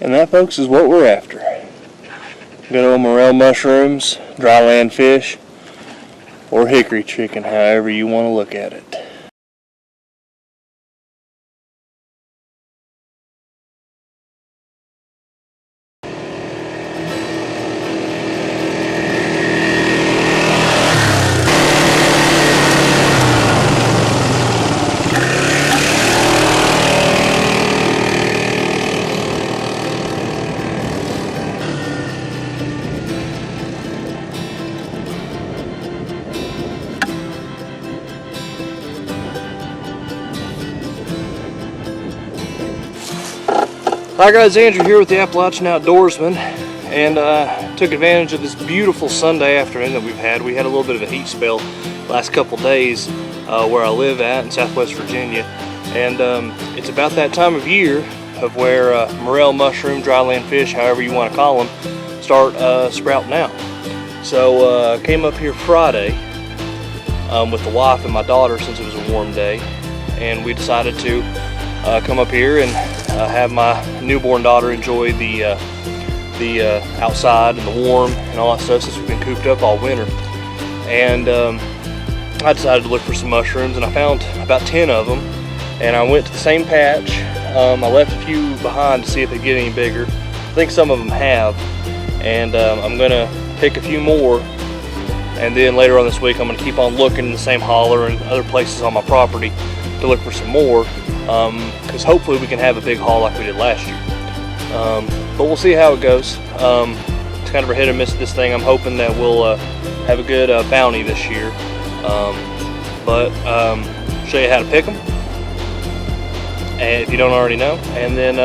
And that, folks, is what we're after. Good old morel mushrooms, dry land fish, or hickory chicken, however you want to look at it. Hi guys, Andrew here with the Appalachian Outdoorsman, and took advantage of this beautiful Sunday afternoon that we've had. We had a little bit of a heat spell last couple days where I live at in Southwest Virginia, and it's about that time of year of where morel mushroom, dry land fish, however you want to call them, start sprouting out. So came up here Friday with the wife and my daughter since it was a warm day, and we decided to come up here and have my newborn daughter enjoy the outside and the warm and all that stuff since we've been cooped up all winter. And I decided to look for some mushrooms, and I found about 10 of them, and I went to the same patch. I left a few behind to see if they'd get any bigger. I think some of them have, and I'm gonna pick a few more, and then later on this week I'm gonna keep on looking in the same holler and other places on my property to look for some more, because hopefully we can have a big haul like we did last year. But we'll see how it goes. It's kind of a hit or miss this thing. I'm hoping that we'll have a good bounty this year. But show you how to pick them, and if you don't already know, and then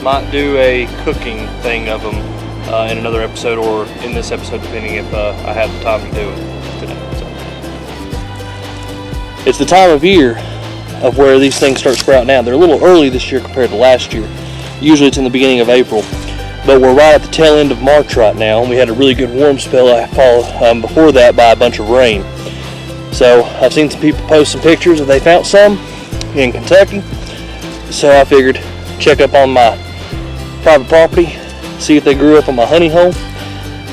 might do a cooking thing of them in another episode, or in this episode, depending if I have the time to do it today. So. It's the time of year of where these things start sprouting out. They're a little early this year compared to last year. Usually it's in the beginning of April, but we're right at the tail end of March right now, and we had a really good warm spell followed before that by a bunch of rain. So I've seen some people post some pictures that they found some in Kentucky, so I figured check up on my private property, see if they grew up on my honey hole,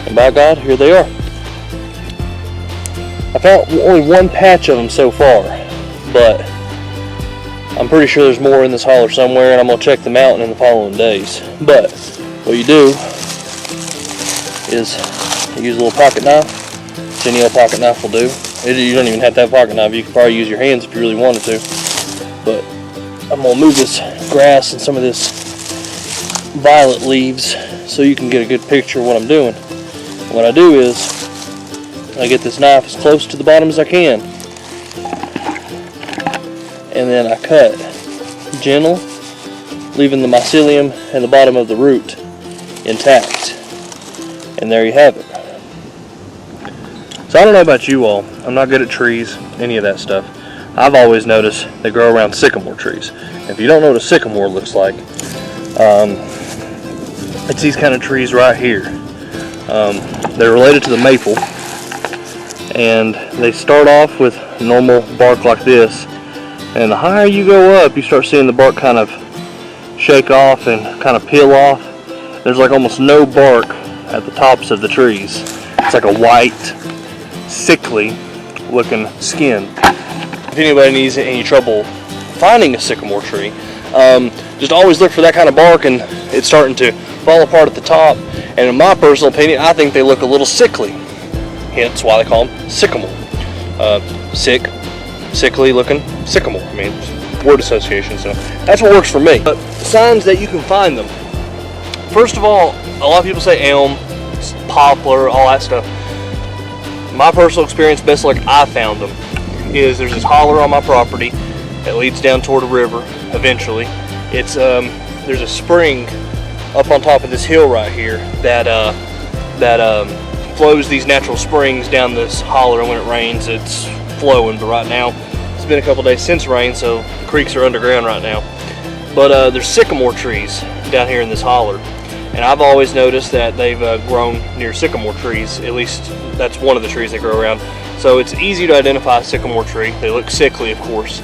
and by God, here they are. I found only one patch of them so far, but I'm pretty sure there's more in this holler somewhere, and I'm going to check them out in the following days. But what you do is you use a little pocket knife. Any old pocket knife will do. You don't even have to have a pocket knife. You can probably use your hands if you really wanted to. But I'm going to move this grass and some of this violet leaves so you can get a good picture of what I'm doing. What I do is I get this knife as close to the bottom as I can, and then I cut gentle, leaving the mycelium and the bottom of the root intact. And there you have it. So I don't know about you all. I'm not good at trees, any of that stuff. I've always noticed they grow around sycamore trees. If you don't know what a sycamore looks like, it's these kind of trees right here. They're related to the maple, and they start off with normal bark like this. And the higher you go up, you start seeing the bark kind of shake off and kind of peel off. There's like almost no bark at the tops of the trees. It's like a white, sickly looking skin. If anybody needs any trouble finding a sycamore tree, just always look for that kind of bark, and it's starting to fall apart at the top. And in my personal opinion, I think they look a little sickly. Hence why they call them sycamore. Sickly looking sycamore. I mean, word association, so that's what works for me. But signs that you can find them. First of all, a lot of people say elm, poplar, all that stuff. My personal experience, best like I found them, is there's this holler on my property that leads down toward a river eventually. It's there's a spring up on top of this hill right here that flows these natural springs down this holler, and when it rains it's flowing. But right now it's been a couple days since rain, so the creeks are underground right now. But there's sycamore trees down here in this holler, and I've always noticed that they've grown near sycamore trees. At least that's one of the trees they grow around. So it's easy to identify a sycamore tree. They look sickly, of course.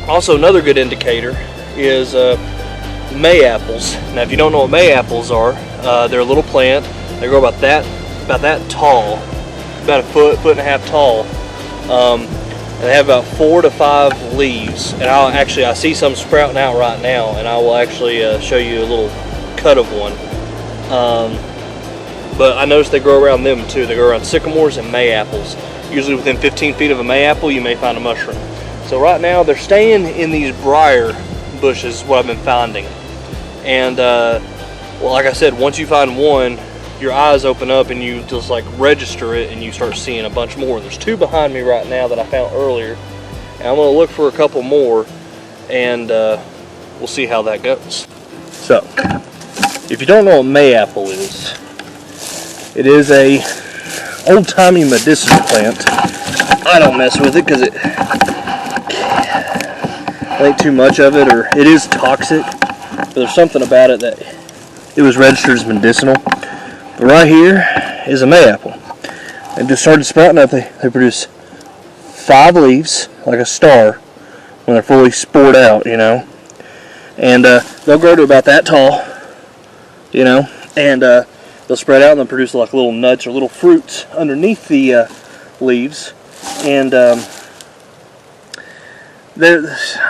Also, another good indicator is May apples. Now, if you don't know what May apples are, they're a little plant. They grow about that tall, about a foot and a half tall. And they have about 4 to 5 leaves. And I see some sprouting out right now, and I will actually show you a little cut of one. But I noticed they grow around them too. They grow around sycamores and May apples. Usually within 15 feet of a May apple, you may find a mushroom. So right now they're staying in these briar bushes, what I've been finding. And well, like I said, once you find one, your eyes open up and you just like register it, and you start seeing a bunch more. There's 2 behind me right now that I found earlier, and I'm gonna look for a couple more, and we'll see how that goes. So, if you don't know what May apple is, it is a old-timey medicinal plant. I don't mess with it because I think too much of it, or it is toxic. But there's something about it that it was registered as medicinal. But right here is a May apple. They just started sprouting up. They produce 5 leaves, like a star, when they're fully spored out, you know. And they'll grow to about that tall, you know, and they'll spread out and they'll produce like little nuts or little fruits underneath the leaves. And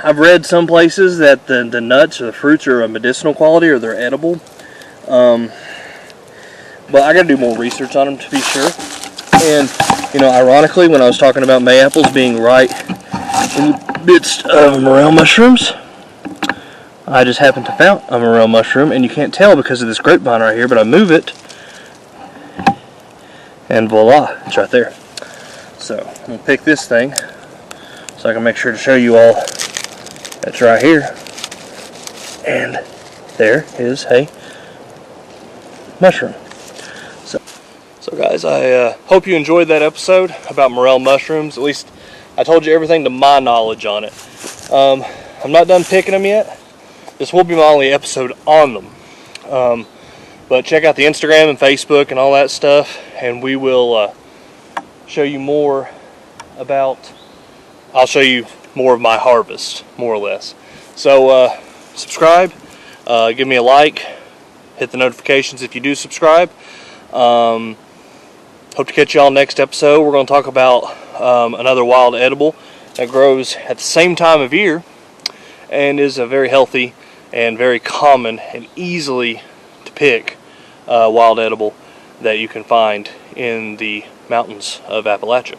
I've read some places that the nuts or the fruits are a medicinal quality, or they're edible. But I gotta do more research on them to be sure. And, you know, ironically, when I was talking about May apples being right in the midst of morel mushrooms, I just happened to found a morel mushroom, and you can't tell because of this grapevine right here, but I move it, and voila, it's right there. So, I'm going to pick this thing, so I can make sure to show you all that's right here. And there is a mushroom. So guys, I hope you enjoyed that episode about morel mushrooms. At least I told you everything to my knowledge on it. I'm not done picking them yet. This will be my only episode on them. But check out the Instagram and Facebook and all that stuff, and we will show you more about, I'll show you more of my harvest, more or less. So subscribe, give me a like, hit the notifications if you do subscribe. Hope to catch y'all next episode. We're going to talk about another wild edible that grows at the same time of year and is a very healthy and very common and easily to pick wild edible that you can find in the mountains of Appalachia.